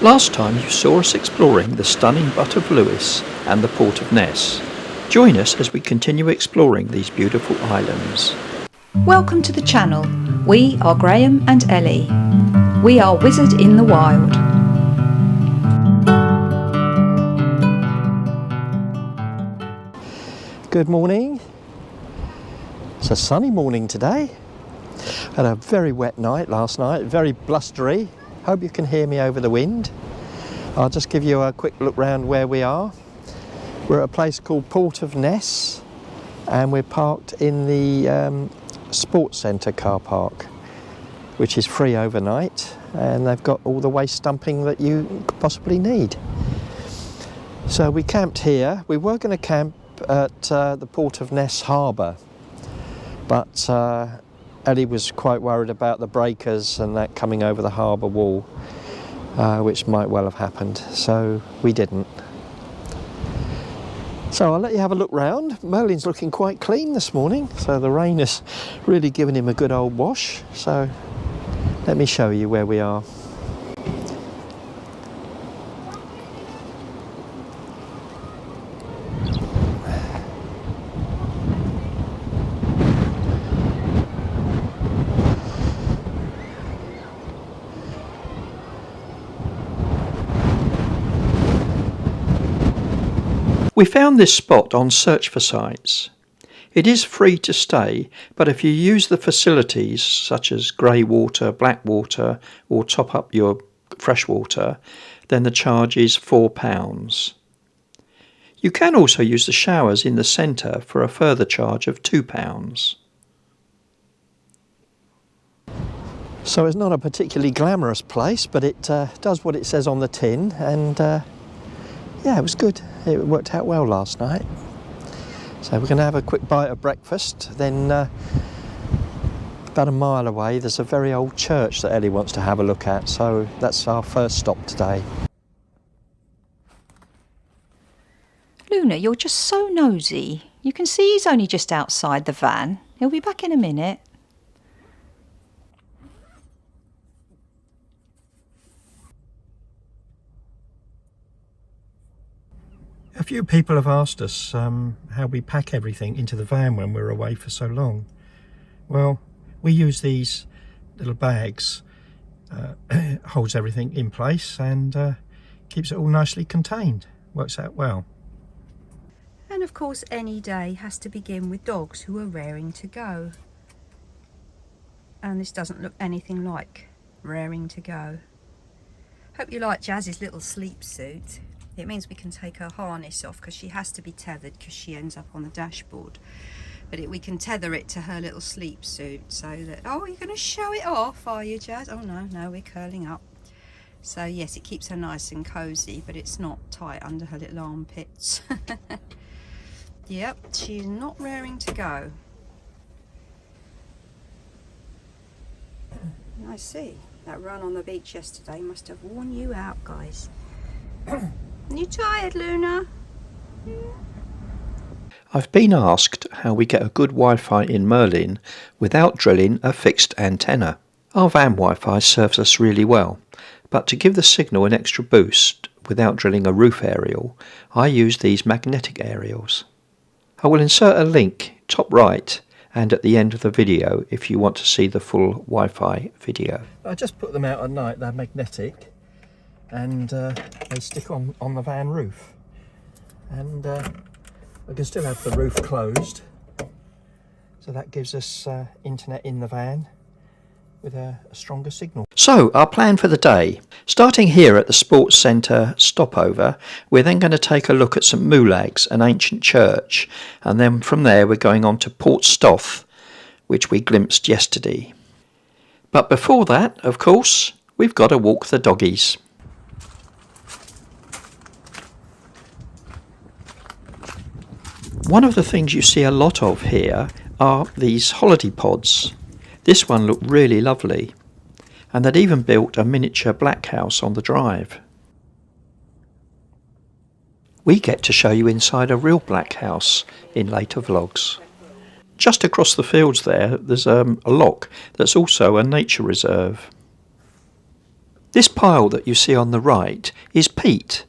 Last time you saw us exploring the stunning Butt of Lewis and the Port of Ness. Join us as we continue exploring these beautiful islands. Welcome to the channel. We are Graham and Ellie. We are Wizard in the Wild. Good morning. It's a sunny morning today. Had a very wet night last night, very blustery. Hope you can hear me over the wind. I'll just give you a quick look round where we are. We're at a place called Port of Ness and we're parked in the sports centre car park, which is free overnight, and they've got all the waste dumping that you could possibly need. So we camped here. We were going to camp at the Port of Ness harbour, but Ellie was quite worried about the breakers and that coming over the harbour wall, which might well have happened, so we didn't. So I'll let you have a look round. Merlin's looking quite clean this morning, so the rain has really given him a good old wash. So let me show you where we are. We found this spot on Search for Sites. It is free to stay, but if you use the facilities such as grey water, black water, or top up your fresh water, then the charge is £4. You can also use the showers in the centre for a further charge of £2. So it's not a particularly glamorous place, but it does what it says on the tin, and yeah, it was good. It worked out well last night. So we're going to have a quick bite of breakfast, then about a mile away there's a very old church that Ellie wants to have a look at, so that's our first stop today. Luna, you're just so nosy. You can see he's only just outside the van. He'll be back in a minute. A few people have asked us how we pack everything into the van when we're away for so long. Well, we use these little bags, holds everything in place and keeps it all nicely contained. Works out well. And of course any day has to begin with dogs who are raring to go. And this doesn't look anything like raring to go. Hope you like Jazz's little sleep suit. It means we can take her harness off because she has to be tethered because she ends up on the dashboard. But we can tether it to her little sleep suit so that... Oh, you're going to show it off, are you, Jazz? Oh, no, we're curling up. So, yes, it keeps her nice and cosy, but it's not tight under her little armpits. Yep, she's not raring to go. I see. That run on the beach yesterday must have worn you out, guys. You tired, Luna? I've been asked how we get a good Wi-Fi in Merlin without drilling a fixed antenna. Our van Wi-Fi serves us really well, but to give the signal an extra boost without drilling a roof aerial, I use these magnetic aerials. I will insert a link top right and at the end of the video if you want to see the full Wi-Fi video. I just put them out at night. They're magnetic and they stick on the van roof, and we can still have the roof closed, so that gives us internet in the van with a stronger signal. So our plan for the day, starting here at the sports centre stopover, we're then going to take a look at St Molug's, an ancient church, and then from there we're going on to Port Stoth, which we glimpsed yesterday. But before that, of course, we've got to walk the doggies. One of the things you see a lot of here are these holiday pods. This one looked really lovely, and they'd even built a miniature black house on the drive. We get to show you inside a real black house in later vlogs. Just across the fields there's a loch that's also a nature reserve. This pile that you see on the right is peat.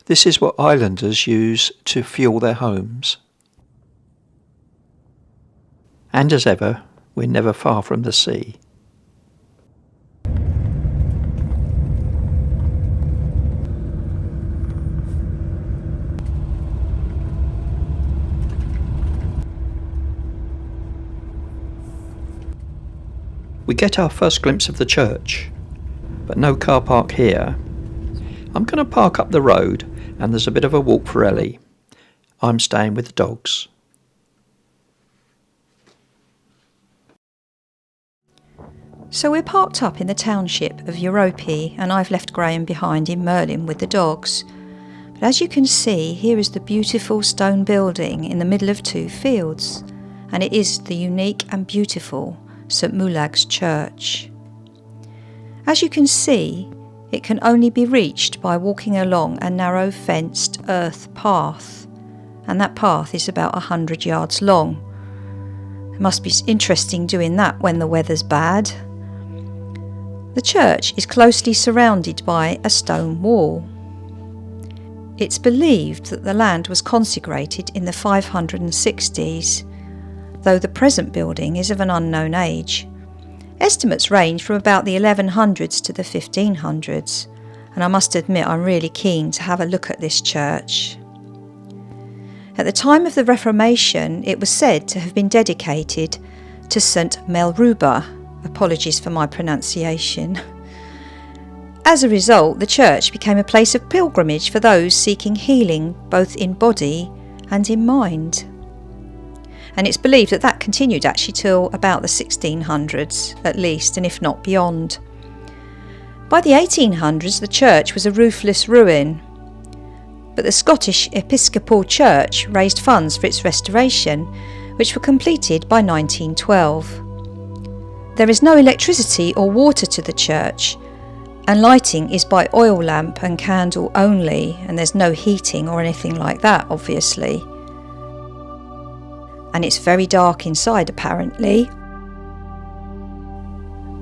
This is what islanders use to fuel their homes. And as ever, we're never far from the sea. We get our first glimpse of the church, but no car park here. I'm going to park up the road and there's a bit of a walk for Ellie. I'm staying with the dogs. So we're parked up in the township of Europe and I've left Graham behind in Merlin with the dogs. But as you can see, here is the beautiful stone building in the middle of two fields, and it is the unique and beautiful St Molug's Church. As you can see, it can only be reached by walking along a narrow fenced earth path, and that path is about 100 yards long. It must be interesting doing that when the weather's bad. The church is closely surrounded by a stone wall. It's believed that the land was consecrated in the 560s, though the present building is of an unknown age. Estimates range from about the 1100s to the 1500s, and I must admit I'm really keen to have a look at this church. At the time of the Reformation, it was said to have been dedicated to St Melruba. Apologies for my pronunciation. As a result, the church became a place of pilgrimage for those seeking healing both in body and in mind. And it's believed that that continued actually till about the 1600s at least, and if not beyond. By the 1800s, the church was a roofless ruin, but the Scottish Episcopal Church raised funds for its restoration, which were completed by 1912. There is no electricity or water to the church, and lighting is by oil lamp and candle only, and there's no heating or anything like that, obviously. And it's very dark inside apparently.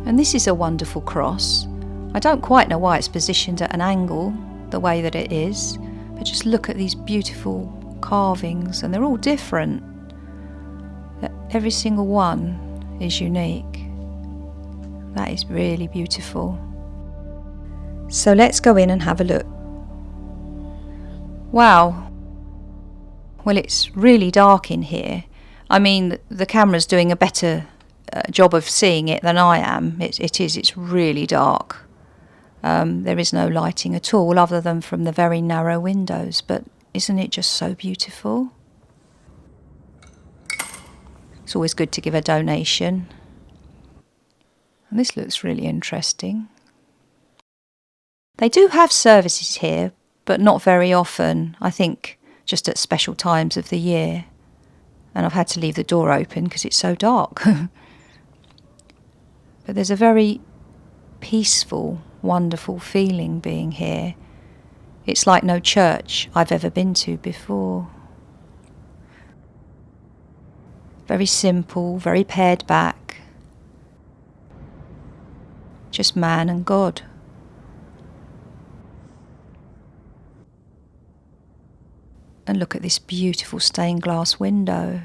And this is a wonderful cross. I don't quite know why it's positioned at an angle the way that it is, but just look at these beautiful carvings, and they're all different. Every single one is unique. That is really beautiful. So let's go in and have a look. Wow. Well, it's really dark in here. I mean, the camera's doing a better job of seeing it than I am. It's really dark. There is no lighting at all other than from the very narrow windows, but isn't it just so beautiful? It's always good to give a donation. And this looks really interesting. They do have services here, but not very often. I think just at special times of the year. And I've had to leave the door open because it's so dark. But there's a very peaceful, wonderful feeling being here. It's like no church I've ever been to before. Very simple, very pared back. Just man and God. And look at this beautiful stained glass window.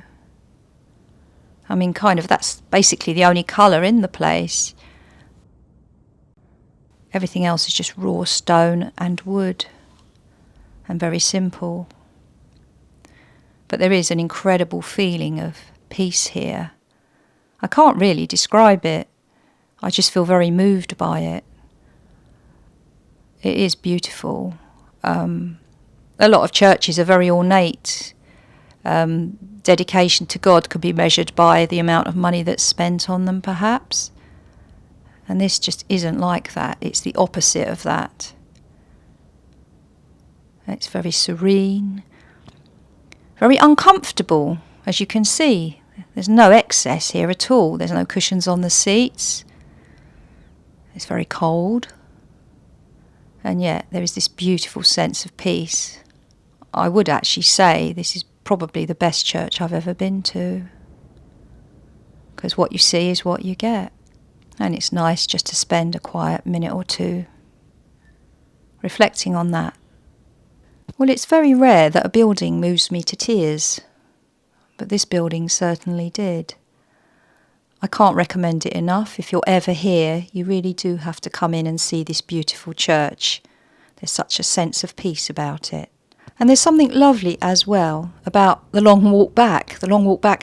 I mean, kind of, that's basically the only colour in the place. Everything else is just raw stone and wood, and very simple. But there is an incredible feeling of peace here. I can't really describe it. I just feel very moved by it. It is beautiful. A lot of churches are very ornate. Dedication to God could be measured by the amount of money that's spent on them, perhaps. And this just isn't like that. It's the opposite of that. It's very serene, very uncomfortable, as you can see. There's no excess here at all. There's no cushions on the seats. It's very cold. And yet there is this beautiful sense of peace. I would actually say this is probably the best church I've ever been to. Because what you see is what you get. And it's nice just to spend a quiet minute or two reflecting on that. Well, it's very rare that a building moves me to tears, but this building certainly did. I can't recommend it enough. If you're ever here, you really do have to come in and see this beautiful church. There's such a sense of peace about it. And there's something lovely as well about the long walk back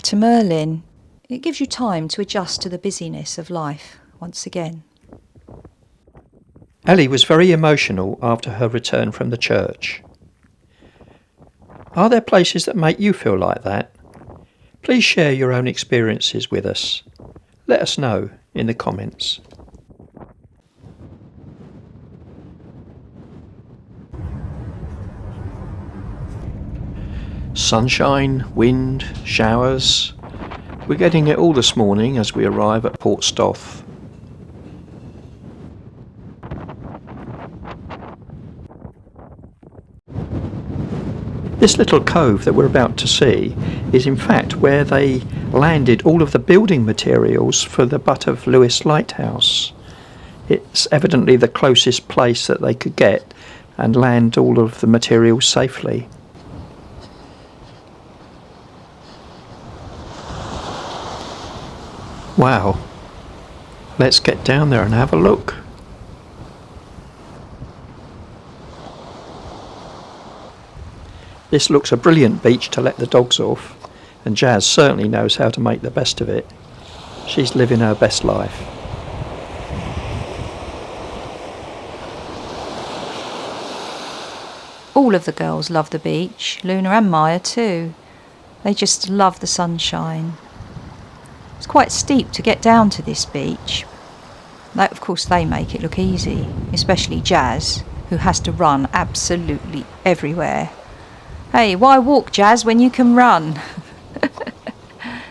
to Merlin. It gives you time to adjust to the busyness of life once again. Ellie was very emotional after her return from the church. Are there places that make you feel like that? Please share your own experiences with us. Let us know in the comments. Sunshine, wind, showers. We're getting it all this morning as we arrive at Port Stoth. This little cove that we're about to see is in fact where they landed all of the building materials for the Butt of Lewis Lighthouse. It's evidently the closest place that they could get and land all of the materials safely. Wow, let's get down there and have a look. This looks a brilliant beach to let the dogs off, and Jazz certainly knows how to make the best of it. She's living her best life. All of the girls love the beach, Luna and Maya too. They just love the sunshine. It's quite steep to get down to this beach. Of course they make it look easy, especially Jazz, who has to run absolutely everywhere. Hey, why walk, Jazz, when you can run?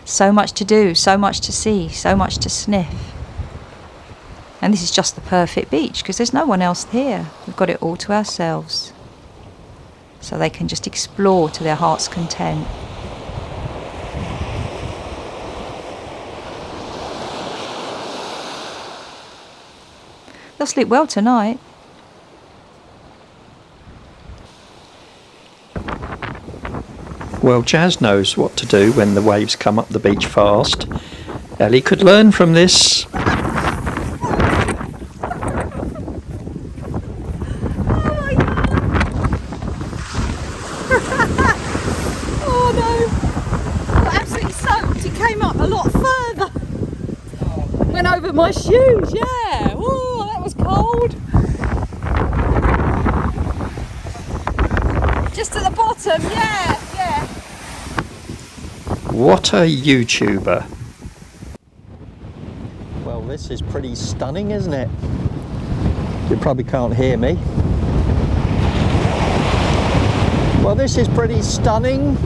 So much to do, so much to see, so much to sniff. And this is just the perfect beach because there's no one else here. We've got it all to ourselves. So they can just explore to their heart's content. They'll sleep well tonight. Well, Jazz knows what to do when the waves come up the beach fast. Ellie could learn from this. Oh no! I got absolutely soaked. It came up a lot further. Went over my shoes, yeah. Oh, that was cold. Just at the bottom, yeah. What a YouTuber. Well, this is pretty stunning, isn't it? You probably can't hear me. Well, this is pretty stunning.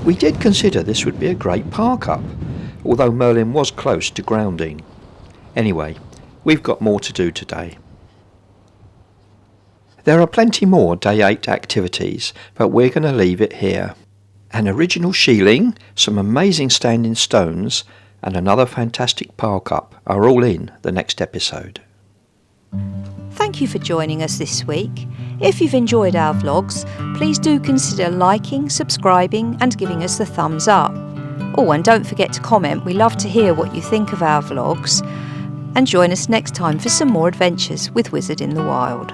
We did consider this would be a great park up, although Merlin was close to grounding. Anyway, we've got more to do today. There are plenty more Day 8 activities, but we're going to leave it here. An original shieling, some amazing standing stones, and another fantastic park up are all in the next episode. Thank you for joining us this week. If you've enjoyed our vlogs, please do consider liking, subscribing and giving us the thumbs up. Oh, and don't forget to comment, we love to hear what you think of our vlogs. And join us next time for some more adventures with Wizard in the Wild.